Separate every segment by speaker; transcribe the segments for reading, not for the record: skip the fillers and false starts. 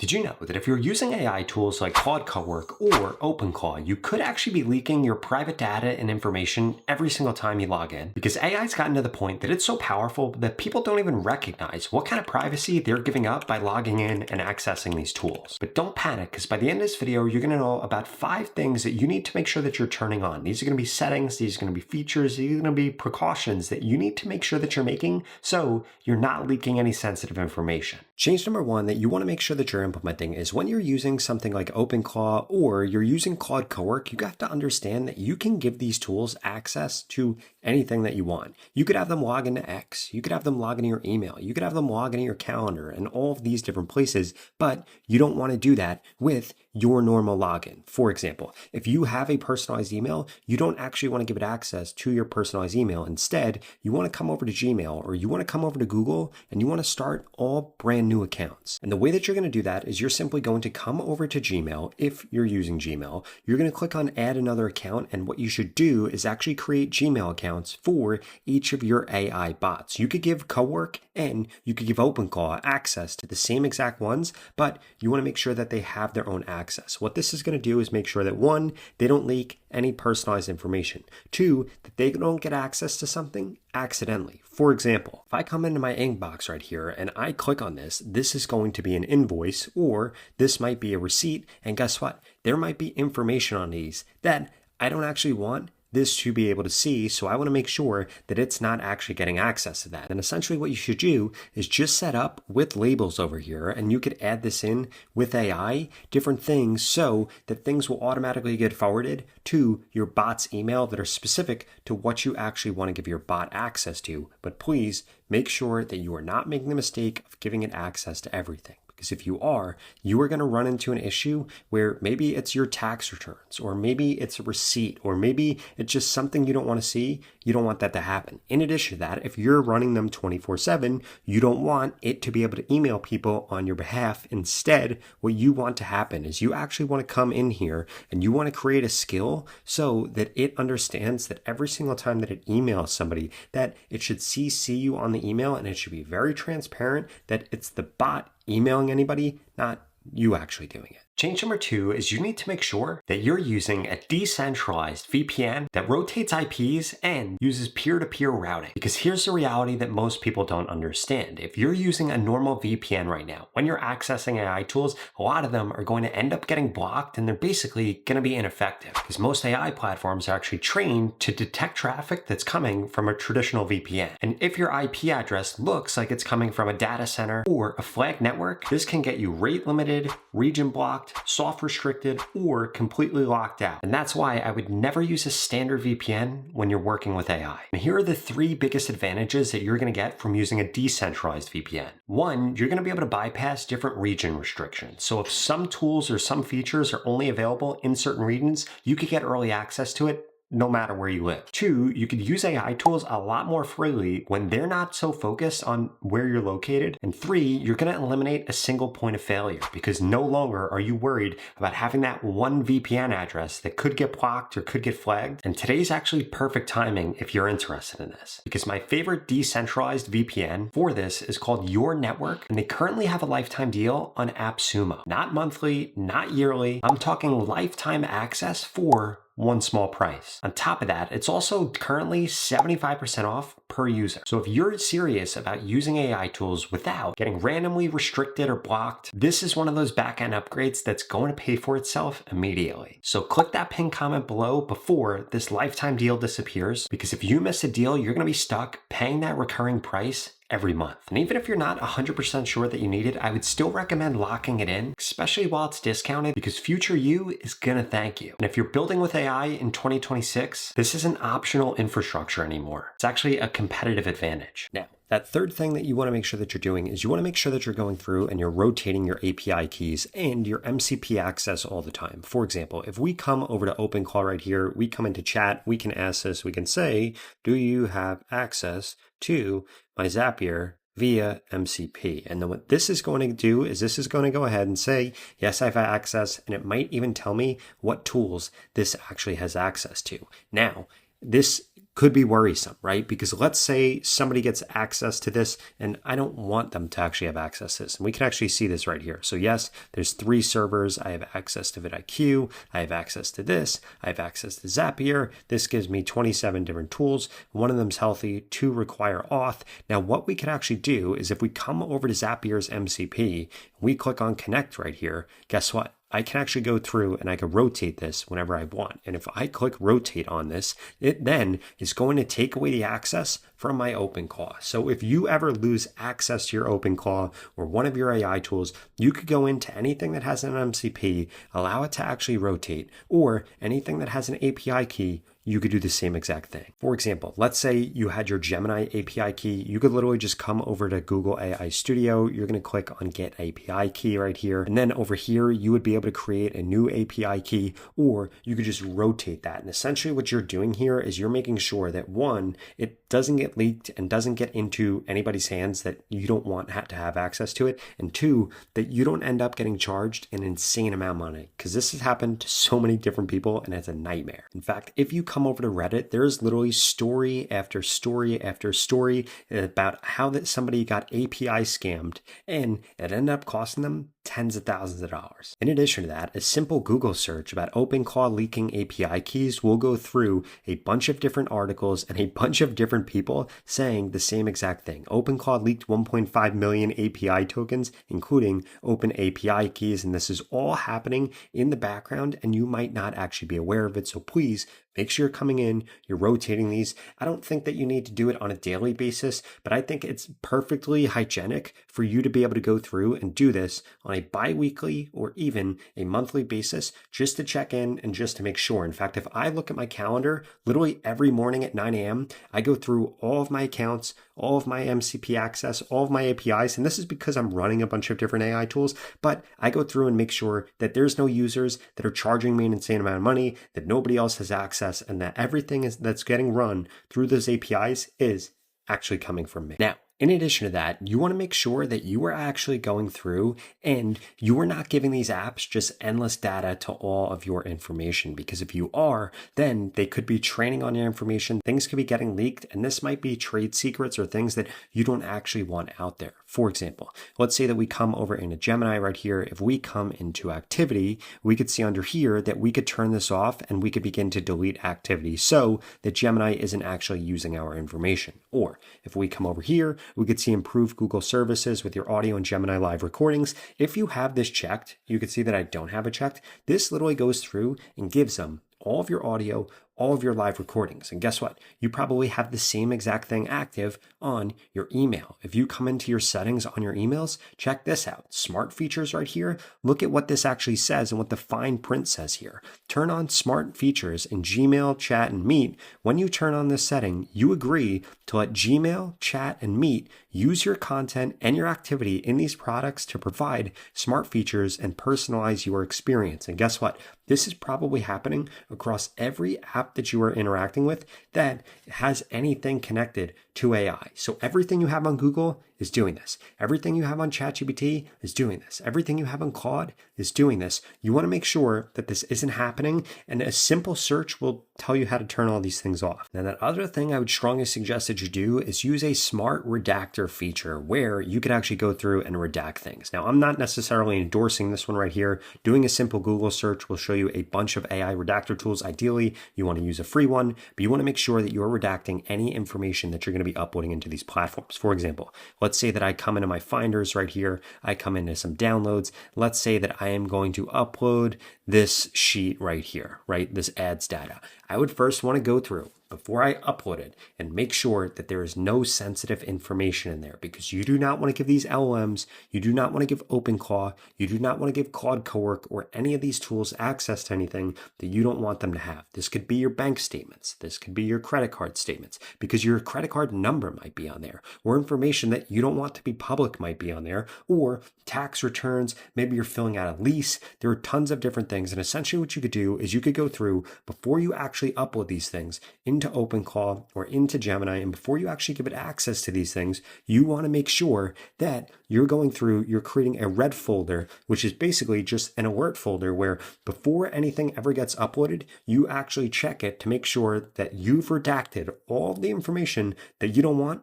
Speaker 1: Did you know that if you're using AI tools like Claude CoWork or Openclaw, you could actually be leaking your private data and information every single time you log in? Because AI's gotten to the point that it's so powerful that people don't even recognize what kind of privacy they're giving up by logging in and accessing these tools. But don't panic, because by the end of this video, you're going to know about 5 things that you need to make sure that you're turning on. These are going to be settings, these are going to be features, these are going to be precautions that you need to make sure that you're making so you're not leaking any sensitive information. Change number 1 that you want to make sure that you're implementing is when you're using something like Openclaw or you're using Claude CoWork, you have to understand that you can give these tools access to anything that you want. You could have them log into X, you could have them log into your email, you could have them log into your calendar and all of these different places, but you don't want to do that with your normal login. For example, if you have a personalized email, you don't actually want to give it access to your personalized email. Instead, you want to come over to Gmail or you want to come over to Google and you want to start all brand new accounts. And the way that you're going to do that is you're simply going to come over to Gmail. If you're using Gmail, you're going to click on add another account. And what you should do is actually create Gmail accounts for each of your AI bots. You could give CoWork and you could give Openclaw access to the same exact ones, but you want to make sure that they have their own access. What this is going to do is make sure that 1, they don't leak any personalized information. 2, that they don't get access to something accidentally. For example, if I come into my inbox right here and I click on this, this is going to be an invoice or this might be a receipt. And guess what? There might be information on these that I don't actually want this to be able to see, so I want to make sure that it's not actually getting access to that. And essentially what you should do is just set up with labels over here, and you could add this in with AI, different things, so that things will automatically get forwarded to your bot's email that are specific to what you actually want to give your bot access to. But please make sure that you are not making the mistake of giving it access to everything. Because if you are going to run into an issue where maybe it's your tax returns, or maybe it's a receipt, or maybe it's just something you don't want to see. You don't want that to happen. In addition to that, if you're running them 24/7, you don't want it to be able to email people on your behalf. Instead, what you want to happen is you actually want to come in here and you want to create a skill so that it understands that every single time that it emails somebody, that it should CC you on the email, and it should be very transparent that it's the bot emailing anybody, not you actually doing it. Change number 2 is you need to make sure that you're using a decentralized VPN that rotates IPs and uses peer-to-peer routing. Because here's the reality that most people don't understand. If you're using a normal VPN right now, when you're accessing AI tools, a lot of them are going to end up getting blocked and they're basically going to be ineffective. Because most AI platforms are actually trained to detect traffic that's coming from a traditional VPN. And if your IP address looks like it's coming from a data center or a flagged network, this can get you rate limited, region blocked, soft restricted, or completely locked out. And that's why I would never use a standard VPN when you're working with AI. And here are the 3 biggest advantages that you're going to get from using a decentralized VPN. 1, you're going to be able to bypass different region restrictions. So if some tools or some features are only available in certain regions, you could get early access to it no matter where you live. 2, you could use AI tools a lot more freely when they're not so focused on where you're located. And 3, you're going to eliminate a single point of failure because no longer are you worried about having that one VPN address that could get blocked or could get flagged. And today's actually perfect timing if you're interested in this, because my favorite decentralized VPN for this is called Your Network, and they currently have a lifetime deal on AppSumo. Not monthly, not yearly. I'm talking lifetime access for one small price. On top of that, it's also currently 75% off per user. So if you're serious about using AI tools without getting randomly restricted or blocked, this is one of those backend upgrades that's going to pay for itself immediately. So click that pinned comment below before this lifetime deal disappears, because if you miss a deal, you're going to be stuck paying that recurring price every month. And even if you're not 100% sure that you need it, I would still recommend locking it in, especially while it's discounted, because future you is gonna thank you. And if you're building with AI in 2026, this isn't optional infrastructure anymore. It's actually a competitive advantage. Now, that 3rd thing that you want to make sure that you're doing is you want to make sure that you're going through and you're rotating your API keys and your MCP access all the time. For example, if we come over to Openclaw right here, we come into chat, we can ask this, we can say, do you have access to my Zapier via MCP? And then what this is going to do is this is going to go ahead and say, yes, I have access, and it might even tell me what tools this actually has access to. Now, this could be worrisome, right? Because let's say somebody gets access to this and I don't want them to actually have access to this. And we can actually see this right here. So yes, there's 3 servers. I have access to vidIQ. I have access to this. I have access to Zapier. This gives me 27 different tools. One of them's healthy. 2 require auth. Now, what we can actually do is if we come over to Zapier's MCP, we click on connect right here, guess what? I can actually go through and I can rotate this whenever I want. And if I click rotate on this, it then is going to take away the access from my Openclaw. So if you ever lose access to your Openclaw or one of your AI tools, you could go into anything that has an MCP, allow it to actually rotate, or anything that has an API key, you could do the same exact thing. For example, let's say you had your Gemini API key. You could literally just come over to Google AI Studio. You're going to click on Get API Key right here. And then over here, you would be able to create a new API key, or you could just rotate that. And essentially what you're doing here is you're making sure that one, it doesn't get leaked and doesn't get into anybody's hands that you don't want to have access to it. And 2, that you don't end up getting charged an insane amount of money, because this has happened to so many different people and it's a nightmare. In fact, if you come over to Reddit, there's literally story after story after story about how that somebody got API scammed and it ended up costing them tens of thousands of dollars. In addition to that, a simple Google search about Openclaw leaking API keys will go through a bunch of different articles and a bunch of different people saying the same exact thing. Openclaw leaked 1.5 million API tokens, including open API keys, and this is all happening in the background and you might not actually be aware of it. So please make sure you're coming in, you're rotating these. I don't think that you need to do it on a daily basis, but I think it's perfectly hygienic for you to be able to go through and do this on a bi-weekly or even a monthly basis just to check in and just to make sure. In fact, if I look at my calendar, literally every morning at 9 a.m., I go through all of my accounts, all of my MCP access, all of my APIs, and this is because I'm running a bunch of different AI tools, but I go through and make sure that there's no users that are charging me an insane amount of money, that nobody else has access, and that everything that's getting run through those APIs is actually coming from me. Now, in addition to that, you want to make sure that you are actually going through and you are not giving these apps just endless data to all of your information, because if you are, then they could be training on your information. Things could be getting leaked, and this might be trade secrets or things that you don't actually want out there. For example, let's say that we come over into Gemini right here. If we come into activity, we could see under here that we could turn this off and we could begin to delete activity so that Gemini isn't actually using our information. Or if we come over here, we could see improved Google services with your audio and Gemini live recordings. If you have this checked, you can see that I don't have it checked. This literally goes through and gives them all of your audio, all of your live recordings. And guess what? You probably have the same exact thing active on your email. If you come into your settings on your emails, check this out. Smart features right here. Look at what this actually says and what the fine print says here. Turn on smart features in Gmail, Chat, and Meet. When you turn on this setting, you agree to let Gmail, Chat, and Meet use your content and your activity in these products to provide smart features and personalize your experience. And guess what? This is probably happening across every app that you are interacting with that has anything connected to AI. So everything you have on Google is doing this. Everything you have on ChatGPT is doing this. Everything you have on Claude is doing this. You want to make sure that this isn't happening, and a simple search will tell you how to turn all these things off. Now, that other thing I would strongly suggest that you do is use a smart redactor feature where you can actually go through and redact things. Now, I'm not necessarily endorsing this one right here. Doing a simple Google search will show you a bunch of AI redactor tools. Ideally, you want to use a free one, but you want to make sure that you're redacting any information that you're going to be uploading into these platforms. For example, let's say that I come into my finders right here. I come into some downloads. Let's say that I am going to upload this sheet right here, right? This ads data. I would first want to go through before I upload it and make sure that there is no sensitive information in there, because you do not want to give these LLMs, you do not want to give Openclaw, you do not want to give Claude CoWork or any of these tools access to anything that you don't want them to have. This could be your bank statements. This could be your credit card statements, because your credit card number might be on there, or information that you don't want to be public might be on there, or tax returns. Maybe you're filling out a lease. There are tons of different things. And essentially what you could do is you could go through before you actually upload these things into OpenClaw or into Gemini, and before you actually give it access to these things, you want to make sure that you're creating a red folder, which is basically just an alert folder where before anything ever gets uploaded, you actually check it to make sure that you've redacted all the information that you don't want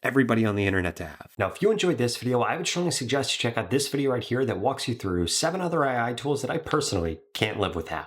Speaker 1: everybody on the internet to have. Now, if you enjoyed this video, I would strongly suggest you check out this video right here that walks you through 7 other AI tools that I personally can't live without.